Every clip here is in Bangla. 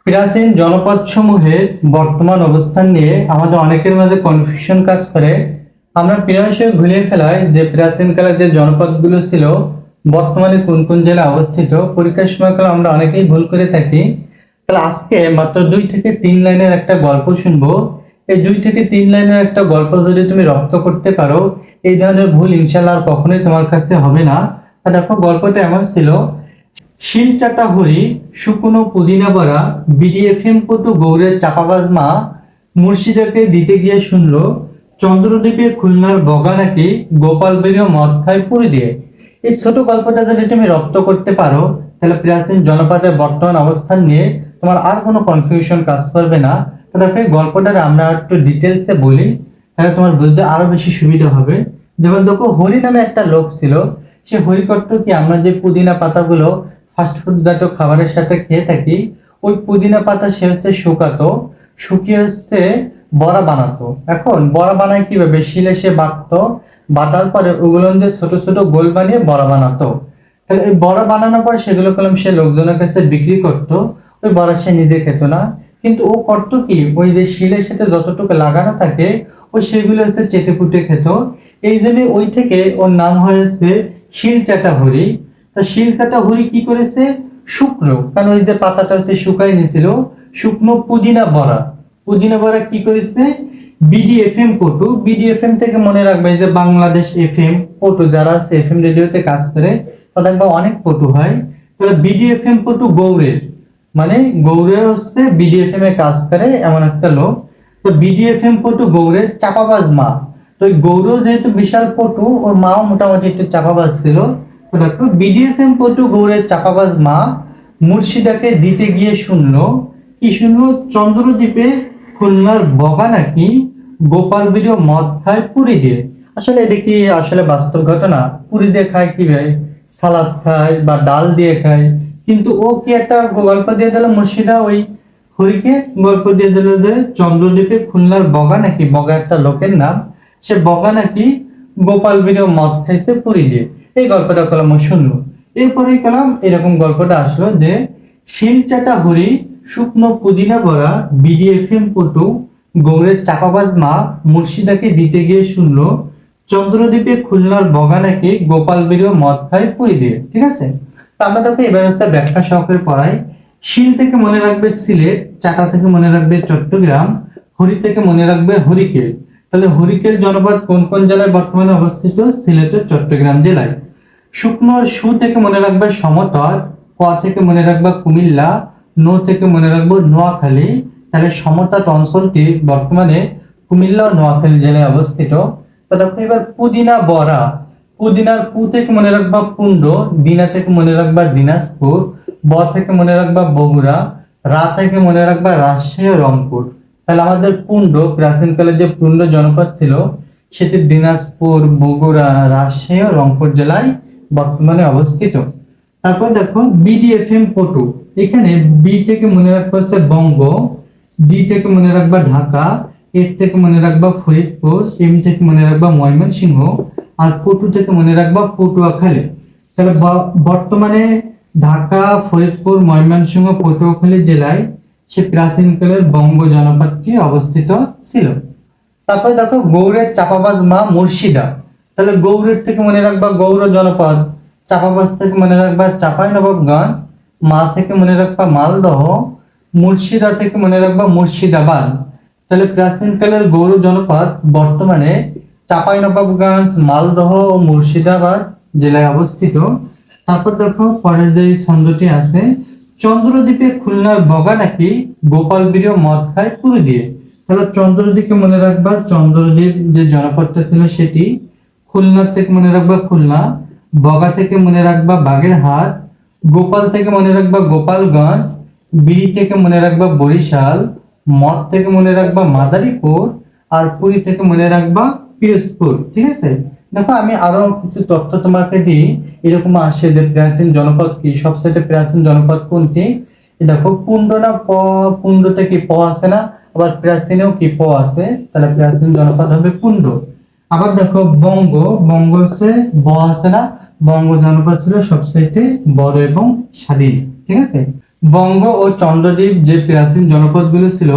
প্রাচীন জনপদসমূহের বর্তমান অবস্থান নিয়ে আমাদের অনেকের মাঝে কনফিউশন কাজ করে। আমরা প্রায়শই ভুলে ফেলাই যে প্রাচীনকালের যে জনপদগুলো ছিল বর্তমানে কোন কোন জেলায় অবস্থিত। পরীক্ষার সময়কালে আমরা অনেকেই ভুল করে থাকি। তাহলে আজকে মাত্র 2 থেকে 3 লাইনের একটা গল্প শুনবো। এই 2 থেকে 3 লাইনের একটা গল্প যদি তুমি রপ্ত করতে পারো, এই ধরনের ভুল ইনশাল্লাহ আর কখনোই তোমার কাছে হবে না। তা দেখো, গল্পটা এমন ছিল। শিলচাটা হরি শুকনো পুদিনা বড়া বিডিএফএম পটু গৌড়ের চাপাবাজ মা মুর্শিদাকে দিতে গিয়ে শুনলো চন্দ্রদ্বীপে খুলনার বগা নাকি গোপাল বেরিয়ে মদ খায় পুরি দিয়ে। এই ছোট গল্পটা যদি তুমি রপ্ত করতে পারো, তাহলে প্রাচীন জনপদের বর্তমান অবস্থান নিয়ে তোমার আর কোনো কনফিউশন কাজ করবে না। তো দেখো, এই গল্পটা আমরা একটু ডিটেলসে বলি, তাহলে তোমার বুঝতে আরো বেশি সুবিধা হবে। যেমন দেখো, হরি নামে একটা লোক ছিল। সে হরি করতো কি, আমরা যে পুদিনা পাতাগুলো ফাস্টফুড জাতীয় খাবারের সাথে খেয়ে থাকি, ওই পুদিনা পাতা সে হচ্ছে শুকাতো, শুকিয়ে হচ্ছে বড়া বানাতো। এখন বড়া বানায় কিভাবে, শিলে সে বাটতো, বাটার পরে ওগুলো দিয়ে ছোট ছোট গোল বানিয়ে বড়া বানাতো। তাহলে এই বড়া বানানোর পর সেগুলো কলম সে লোকজনের কাছে বিক্রি করতো। ওই বড়া সে নিজে খেত না, কিন্তু ও করতো কি, ওই যে শিলের সাথে যতটুকু লাগানো থাকে ওই সেগুলো হচ্ছে চেটে পুটে খেত। এই জন্য ওই থেকে ওর নাম হয়েছে শিলচাটা হরি। তা শিলচাটা হরি কি করেছে, শুকনো, কারণ ওই যে পাতাটা হচ্ছে শুকাই নিছিল, শুকনো পুদিনা বড়া। পুদিনা বড়া কি করেছে, বিডিএফএম পটু, বিডিএফএম থেকে মনে রাখবে যে বাংলাদেশ এফএম পটু যারা আছে এফএম রেডিওতে কাজ করে, তাদের অনেক পটু হয়। তাহলে বিডিএফএম পটু গৌড়ের, মানে গৌড়ের হচ্ছে বিডিএফএম এ কাজ করে এমন একটা লোক। তো বিডিএফএম পটু গৌড়ের চাপাবাজ মা। তো গৌড় যেহেতু বিশাল পটু, ওর মাও মোটামুটি একটু চাপাবাজ ছিল। তো দেখো, বিডিএফএম পটু গৌড়ের চাপাবাজ মা মুর্শিদাকে দিতে গিয়ে শুনলো, কি শুনলো, চন্দ্রদ্বীপে খুলনার বগা নাকি গোপাল বিরিয় মদ খায় পুরি দিয়ে। আসলে এটা কি আসলে বাস্তব ঘটনা? পুরি দিয়ে খায় কিভাবে, সালাদ খায় বা ডাল দিয়ে খায়, কিন্তু ও কি একটা গল্প দিয়ে দিল মুর্শিদা ওই হরিকে, গল্প দিয়ে দিল যে চন্দ্রদ্বীপে খুলনার বগা নাকি, বগা একটা লোকের নাম, সে বগা নাকি গোপাল বিরিয় মদ খাইছে পুরি দিয়ে। এই গল্পটা কলাম শুনলো। এরপরে কলাম এরকম গল্পটা আসলো যে শিলচাটা হরি শুকনো পুদিনা বড়া বিডিএফএম পটু গৌড়ের চাপাবাজ মা মুর্শিদাকে দিতে গিয়ে শুনলো চন্দ্রদ্বীপে খুলনার বগা নাকি গোপাল বিরিয় মদ খায় পুরি দিয়ে। ঠিক আছে, তা আমরা তোকে এবার হচ্ছে ব্যাখ্যা সহকারে পড়াই। শিল থেকে মনে রাখবে সিলেট, চাটা থেকে মনে রাখবে চট্টগ্রাম, হরি থেকে মনে রাখবে হরিকেল। তাহলে হরিকেল জনপদ কোন কোন জেলায় বর্তমানে অবস্থিত, সিলেটের চট্টগ্রাম জেলায়। শুকনোর সু থেকে মনে রাখবে সমতট, ক থেকে মনে রাখবে কুমিল্লা, নো থেকে মনে রাখবো নোয়াখালী। তাহলে সমতট অঞ্চলটি বর্তমানে কুমিল্লা ও নোয়াখালী জেলায় অবস্থিত। তো দেখো এবার পুদিনা বড়া, পুদিনার পু থেকে মনে রাখবা পুন্ড, দিনা থেকে মনে রাখবা দিনাজপুর, ব থেকে মনে রাখবা বগুড়া, রা থেকে মনে রাখবা রাজশাহী ও রংপুর। তাহলে আমাদের পুন্ড, প্রাচীনকালে যে পুন্ড জনপদ ছিল সেটি দিনাজপুর, বগুড়া, রাজশাহী ও রংপুর জেলায় বর্তমানে অবস্থিত। তারপর দেখো বিডিএফএম পটু, এখানে বি থেকে মনে রাখবা হচ্ছে বঙ্গ, ডি থেকে মনে রাখবা ঢাকা, এফ থেকে মনে রাখবা ফরিদপুর, এম থেকে মনে রাখবা ময়মনসিংহ, আর পটু থেকে মনে রাখবা পটুয়াখালী। তাহলে বর্তমানে ঢাকা, ফরিদপুর, ময়মনসিংহ, পটুয়াখালী জেলায় সে প্রাচীনকালের বঙ্গ জনপদটি অবস্থিত ছিল। তারপরে দেখো গৌড়ের চাপাবাজ মা মুর্শিদা। তাহলে গৌড়ের থেকে মনে রাখবা গৌড় জনপদ, চাপাবাজ থেকে মনে রাখবা চাঁপাইনবাবগঞ্জ, মা থেকে মনে রাখবা মালদহ, মুর্শিদা থেকে মনে রাখবা মুর্শিদাবাদ। তাহলে প্রাচীনকালের গৌড় জনপদ বর্তমানে চাঁপাইনবাবগঞ্জ, মালদহ ও মুর্শিদাবাদ জেলায় অবস্থিত। তারপর দেখো পরে যে ছন্দটি আছে, চন্দ্রদ্বীপে খুলনার বগা নাকি গোপাল বিরিয় মদ খায় পুরি দিয়ে। তাহলে চন্দ্রদ্বীপকে মনে রাখবা, চন্দ্রদ্বীপ যে জনপদটা ছিল সেটি, খুলনার থেকে মনে রাখবা খুলনা, বগা থেকে মনে রাখবা বাগেরহাট, গোপাল থেকে মনে রাখবা গোপালগঞ্জ, বিড়ি থেকে মনে রাখবা বরিশাল, মদ থেকে মনে রাখবা মাদারীপুর, আর পুরী থেকে মনে রাখবা পিরোজপুর। ঠিক আছে, দেখো আমি আরো কিছু তথ্য তোমাকে দিই। এরকম আসে যে প্রাচীন জনপদ কি, সবচেয়ে প্রাচীন জনপদ কোনটি। দেখো পুন্ড না প, পুন্ড থেকে প আছে না, আবার প্রাচীনেও কি প আছে, তাহলে প্রাচীন জনপদ হবে পুন্ড। আবার দেখো বঙ্গ, বঙ্গ হচ্ছে ব আছে না, বঙ্গ জনপদ ছিল সবচেয়ে বড় এবং স্বাধীন। ঠিক আছে, বঙ্গ ও চন্দ্রদ্বীপ যে প্রাচীন জনপদগুলো ছিল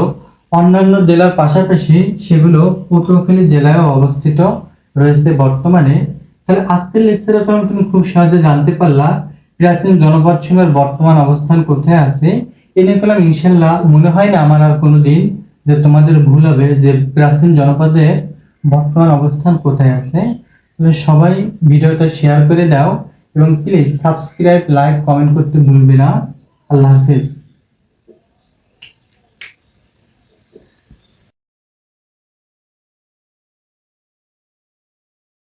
অন্যান্য জেলার পাশাপাশি সেগুলো পটুয়াখালী জেলায় অবস্থিত রয়েছে বর্তমানে। তাহলে আজকের লেকচারে তুমি খুব সহজে জানতে পারলা প্রাচীন জনপদ সমূহের বর্তমান অবস্থান কোথায় আছে। এ নিয়ে করলাম, ইনশাল্লাহ মনে হয় না আমার আর কোনোদিন যে তোমাদের ভুল হবে যে প্রাচীন জনপদের বর্তমান অবস্থান কোথায় আছে। তুমি সবাই ভিডিওটা শেয়ার করে দাও এবং প্লিজ সাবস্ক্রাইব, লাইক, কমেন্ট করতে ভুলবে না। আল্লাহ হাফেজ।